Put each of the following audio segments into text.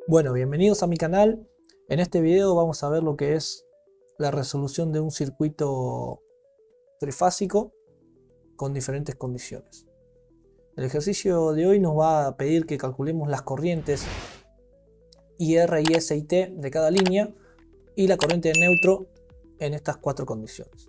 Bueno, bienvenidos a mi canal. En este video vamos a ver lo que es la resolución de un circuito trifásico con diferentes condiciones. El ejercicio de hoy nos va a pedir que calculemos las corrientes IR, IS y T de cada línea y la corriente de neutro en estas cuatro condiciones.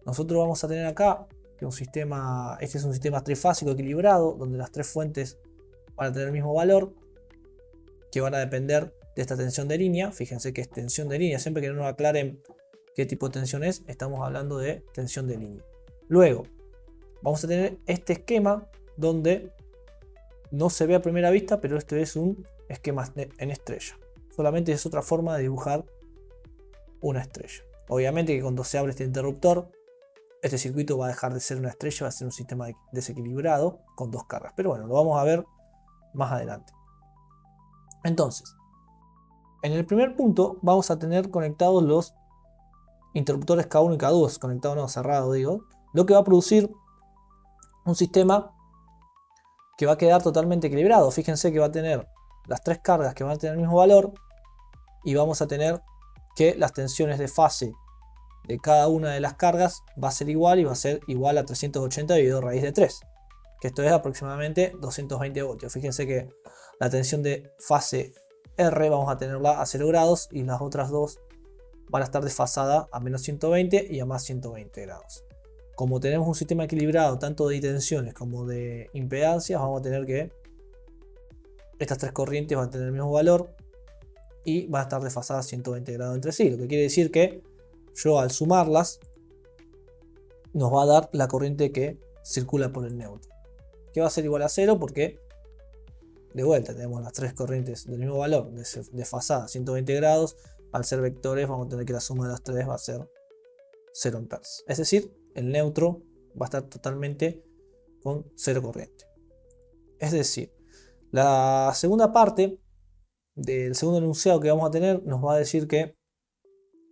Nosotros vamos a tener acá que este es un sistema trifásico equilibrado donde las tres fuentes van a tener el mismo valor, que van a depender de esta tensión de línea. Fíjense que es tensión de línea, siempre que no nos aclaren qué tipo de tensión es, estamos hablando de tensión de línea. Luego vamos a tener este esquema donde no se ve a primera vista, pero este es un esquema en estrella. Solamente es otra forma de dibujar una estrella. Obviamente que cuando se abre este interruptor, este circuito va a dejar de ser una estrella, va a ser un sistema desequilibrado con dos cargas. Pero bueno, lo vamos a ver más adelante. Entonces, en el primer punto vamos a tener conectados los interruptores K1 y K2, conectados no, cerrado digo, lo que va a producir un sistema que va a quedar totalmente equilibrado. Fíjense que va a tener las tres cargas que van a tener el mismo valor y vamos a tener que las tensiones de fase de cada una de las cargas va a ser igual y va a ser igual a 380 dividido raíz de 3, que esto es aproximadamente 220 voltios. Fíjense que la tensión de fase R vamos a tenerla a 0 grados y las otras dos van a estar desfasadas a menos 120 y a más 120 grados. Como tenemos un sistema equilibrado tanto de tensiones como de impedancias, vamos a tener que estas tres corrientes van a tener el mismo valor y van a estar desfasadas a 120 grados entre sí, lo que quiere decir que yo al sumarlas nos va a dar la corriente que circula por el neutro, que va a ser igual a 0 porque de vuelta tenemos las tres corrientes del mismo valor desfasadas a 120 grados. Al ser vectores vamos a tener que la suma de las tres va a ser 0 amperes. Es decir, el neutro va a estar totalmente con 0 corriente. Es decir, la segunda parte del segundo enunciado que vamos a tener nos va a decir que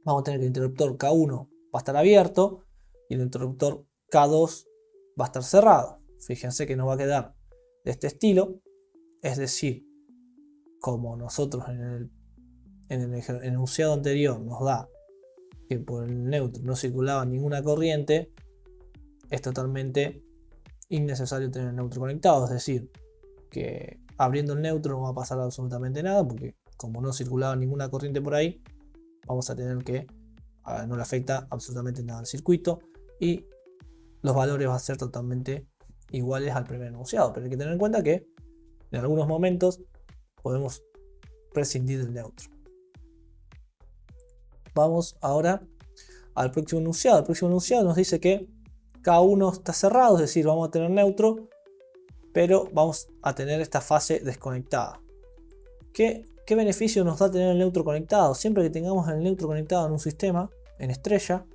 vamos a tener que el interruptor K1 va a estar abierto y el interruptor K2 va a estar cerrado. Fíjense que nos va a quedar de este estilo. Es decir, como nosotros en el enunciado anterior nos da que por el neutro no circulaba ninguna corriente, es totalmente innecesario tener el neutro conectado. Es decir, que abriendo el neutro no va a pasar absolutamente nada, porque como no circulaba ninguna corriente por ahí, vamos a tener que no le afecta absolutamente nada al circuito y los valores van a ser totalmente iguales al primer enunciado. Pero hay que tener en cuenta que en algunos momentos podemos prescindir del neutro. Vamos ahora al próximo enunciado. El próximo enunciado nos dice que K1 está cerrado, es decir, vamos a tener neutro, pero vamos a tener esta fase desconectada. ¿Qué beneficio nos da tener el neutro conectado? Siempre que tengamos el neutro conectado en un sistema, en estrella,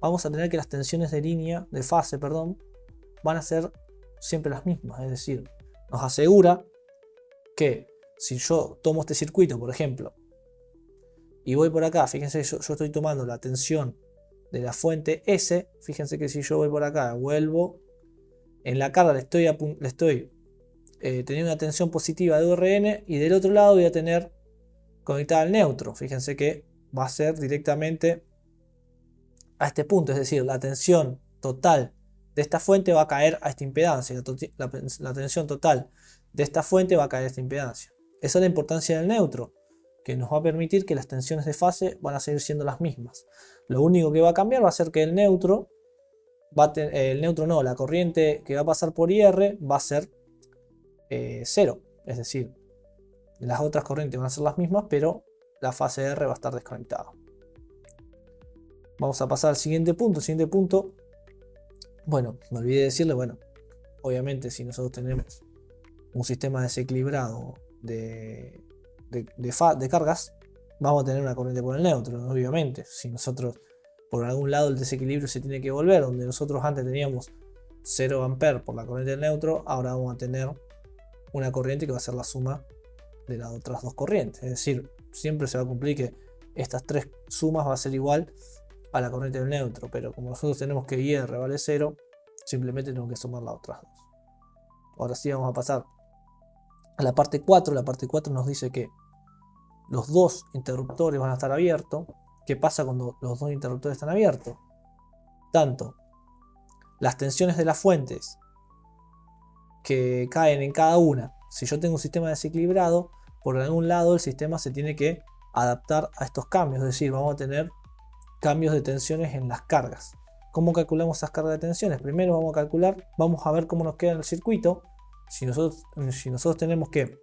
vamos a tener que las tensiones de línea, de fase, perdón, van a ser siempre las mismas. Es decir, nos asegura que si yo tomo este circuito, por ejemplo, y voy por acá, fíjense, yo estoy tomando la tensión de la fuente S, fíjense que si yo voy por acá, vuelvo, en la carga le estoy teniendo una tensión positiva de URN y del otro lado voy a tener conectada al neutro. Fíjense que va a ser directamente a este punto, es decir, la tensión total de esta fuente va a caer a esta impedancia, la tensión total de esta fuente va a caer a esta impedancia. Esa es la importancia del neutro, que nos va a permitir que las tensiones de fase van a seguir siendo las mismas. Lo único que va a cambiar va a ser que el neutro la corriente que va a pasar por IR va a ser 0, es decir, las otras corrientes van a ser las mismas, pero la fase R va a estar desconectada. Vamos a pasar al siguiente punto. Bueno, me olvidé decirle, bueno, obviamente si nosotros tenemos un sistema desequilibrado de cargas, vamos a tener una corriente por el neutro, obviamente. Si nosotros por algún lado el desequilibrio se tiene que volver, donde nosotros antes teníamos 0 amperes por la corriente del neutro, ahora vamos a tener una corriente que va a ser la suma de las otras dos corrientes. Es decir, siempre se va a cumplir que estas tres sumas va a ser igual a la corriente del neutro, pero como nosotros tenemos que IR vale 0, simplemente tenemos que sumar las otras dos. Ahora sí vamos a pasar a la parte 4. La parte 4 nos dice que los dos interruptores van a estar abiertos. ¿Qué pasa cuando los dos interruptores están abiertos? Tanto las tensiones de las fuentes que caen en cada una. Si yo tengo un sistema desequilibrado, por algún lado el sistema se tiene que adaptar a estos cambios. Es decir, vamos a tener cambios de tensiones en las cargas. ¿Cómo calculamos esas cargas de tensiones? Primero vamos a ver cómo nos queda en el circuito. Si nosotros tenemos que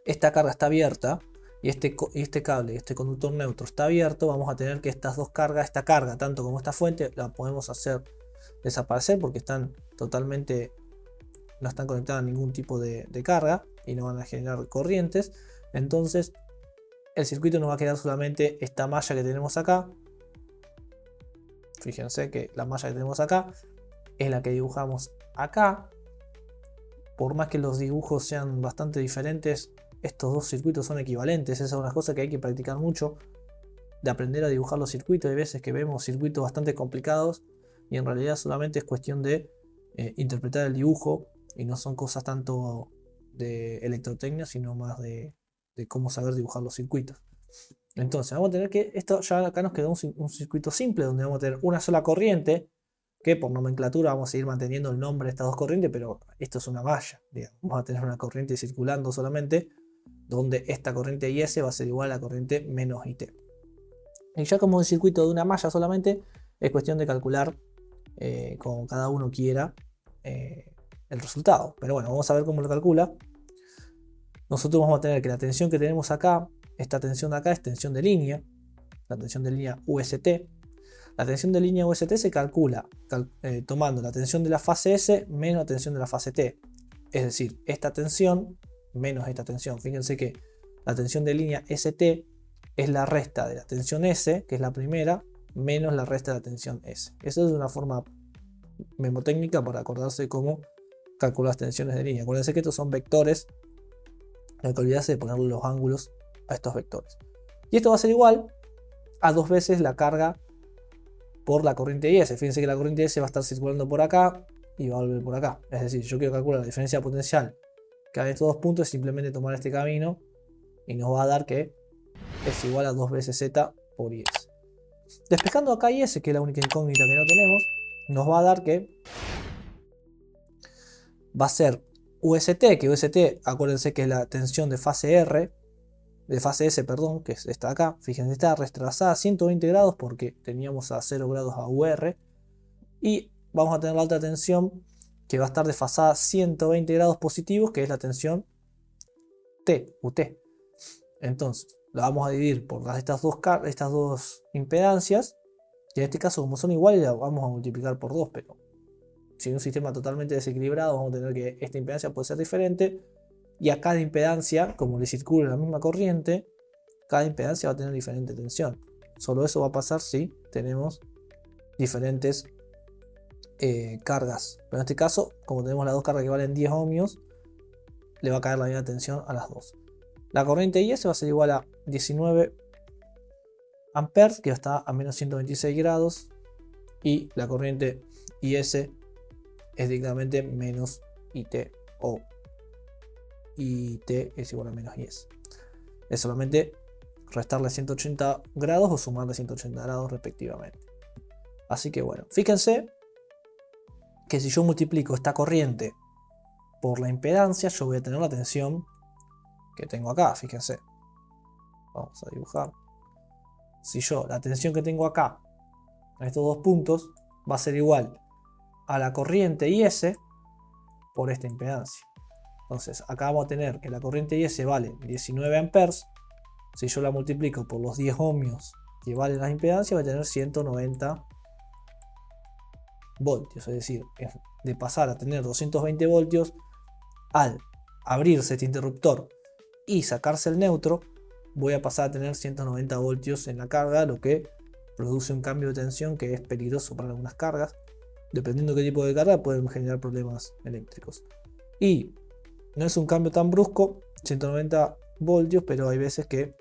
esta carga está abierta y este cable, este conductor neutro está abierto, vamos a tener que estas dos cargas, esta carga tanto como esta fuente, la podemos hacer desaparecer porque están totalmente, no están conectadas a ningún tipo de carga y no van a generar corrientes. Entonces el circuito nos va a quedar solamente esta malla que tenemos acá. Fíjense que la malla que tenemos acá es la que dibujamos acá. Por más que los dibujos sean bastante diferentes, estos dos circuitos son equivalentes. Esa es una cosa que hay que practicar mucho, de aprender a dibujar los circuitos. Hay veces que vemos circuitos bastante complicados y en realidad solamente es cuestión de interpretar el dibujo, y no son cosas tanto de electrotecnia, sino más de cómo saber dibujar los circuitos. Entonces vamos a tener que, esto ya acá nos quedó un circuito simple donde vamos a tener una sola corriente, que por nomenclatura vamos a ir manteniendo el nombre de estas dos corrientes, pero esto es una malla, digamos. Vamos a tener una corriente circulando solamente, donde esta corriente IS va a ser igual a la corriente menos IT. Y ya como un circuito de una malla solamente, es cuestión de calcular como cada uno quiera el resultado. Pero bueno, vamos a ver cómo lo calcula. Nosotros vamos a tener que la tensión que tenemos acá, esta tensión de acá es tensión de línea, la tensión de línea UST. La tensión de línea UST se calcula tomando la tensión de la fase S menos la tensión de la fase T. Es decir, esta tensión menos esta tensión. Fíjense que la tensión de línea ST es la resta de la tensión S, que es la primera, menos la resta de la tensión S. Eso es una forma memotécnica para acordarse cómo calcular las tensiones de línea. Acuérdense que estos son vectores. No hay que olvidarse de ponerle los ángulos a estos vectores. Y esto va a ser igual a 2 veces la carga por la corriente IS. Fíjense que la corriente IS va a estar circulando por acá y va a volver por acá. Es decir, yo quiero calcular la diferencia potencial que hay en estos dos puntos, es simplemente tomar este camino y nos va a dar que es igual a 2 veces Z por IS. Despejando acá IS, que es la única incógnita que no tenemos, nos va a dar que va a ser UST, que UST, acuérdense que es la tensión de fase S, perdón, que es esta de acá. Fíjense, está retrasada a 120 grados porque teníamos a 0 grados a UR. Y vamos a tener la otra tensión que va a estar desfasada 120 grados positivos, que es la tensión T, UT. Entonces, la vamos a dividir por estas dos impedancias. Y en este caso, como son iguales, la vamos a multiplicar por 2, pero si en un sistema totalmente desequilibrado, vamos a tener que esta impedancia puede ser diferente. Y a cada impedancia, como le circula la misma corriente, cada impedancia va a tener diferente tensión. Solo eso va a pasar si tenemos diferentes cargas. Pero en este caso, como tenemos las dos cargas que valen 10 ohmios, le va a caer la misma tensión a las dos. La corriente IS va a ser igual a 19 amperes, que está a menos 126 grados. Y la corriente IS es directamente menos IT, o IT es igual a menos IS. Es solamente restarle 180 grados o sumarle 180 grados respectivamente. Así que bueno, fíjense que si yo multiplico esta corriente por la impedancia, yo voy a tener la tensión que tengo acá. Fíjense, vamos a dibujar. Si yo la tensión que tengo acá en estos dos puntos va a ser igual a la corriente IS por esta impedancia. Entonces acá vamos a tener que la corriente IS vale 19 amperes. Si yo la multiplico por los 10 ohmios que valen las impedancias, voy a tener 190 voltios. Es decir, de pasar a tener 220 voltios, al abrirse este interruptor y sacarse el neutro, voy a pasar a tener 190 voltios en la carga, lo que produce un cambio de tensión que es peligroso para algunas cargas. Dependiendo de qué tipo de carga, pueden generar problemas eléctricos. Y no es un cambio tan brusco, 190 voltios, pero hay veces que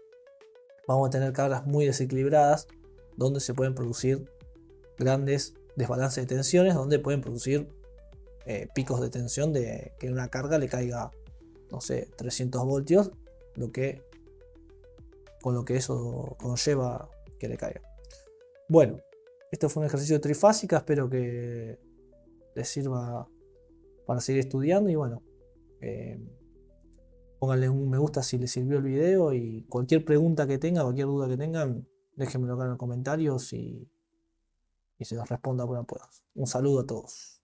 vamos a tener cargas muy desequilibradas, donde se pueden producir grandes desbalances de tensiones, donde pueden producir picos de tensión de que una carga le caiga, no sé, 300 voltios, lo que con lo que eso conlleva que le caiga. Bueno, esto fue un ejercicio de trifásica, espero que les sirva para seguir estudiando y bueno, pónganle un me gusta si les sirvió el video y cualquier pregunta que tengan, cualquier duda que tengan, déjenmelo acá en los comentarios y se los responda apenas pueda. Un saludo a todos.